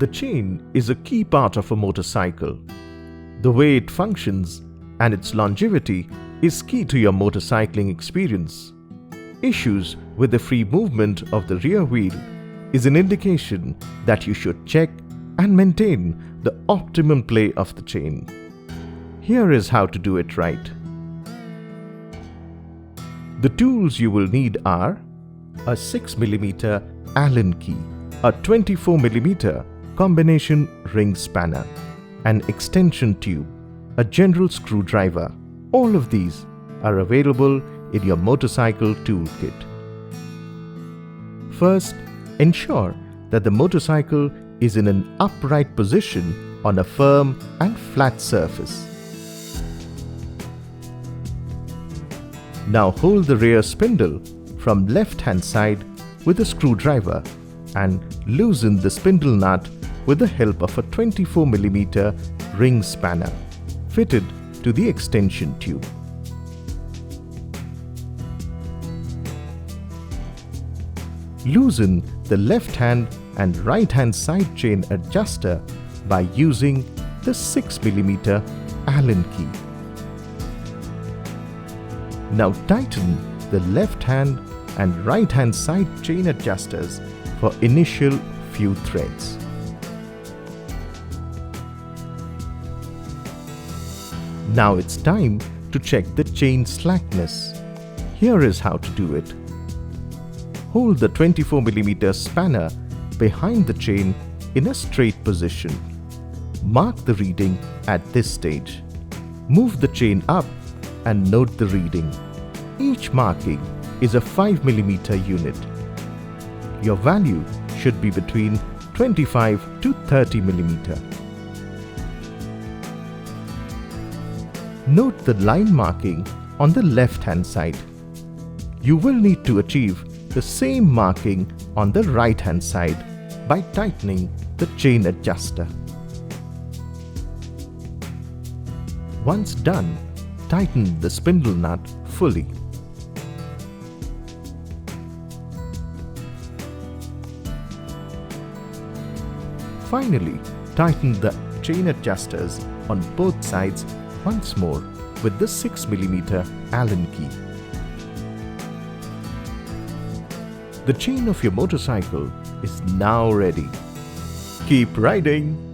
The chain is a key part of a motorcycle. The way it functions and its longevity is key to your motorcycling experience. Issues with the free movement of the rear wheel is an indication that you should check and maintain the optimum play of the chain. Here is how to do it right. The tools you will need are a 6mm Allen key, a 24mm combination ring spanner, an extension tube, a general screwdriver. All of these are available in your motorcycle toolkit. First, ensure that the motorcycle is in an upright position on a firm and flat surface. Now hold the rear spindle from left-hand side with a screwdriver and loosen the spindle nut with the help of a 24mm ring spanner fitted to the extension tube. Loosen the left hand and right hand side chain adjuster by using the 6mm Allen key. Now tighten the left hand and right hand side chain adjusters for initial few threads. Now it's time to check the chain slackness. Here is how to do it. Hold the 24mm spanner behind the chain in a straight position. Mark the reading at this stage. Move the chain up and note the reading. Each marking is a 5mm unit. Your value should be between 25 to 30mm. Note the line marking on the left-hand side. You will need to achieve the same marking on the right-hand side by tightening the chain adjuster. Once done, tighten the spindle nut fully. Finally, tighten the chain adjusters on both sides once more with the 6mm Allen key. The chain of your motorcycle is now ready. Keep riding!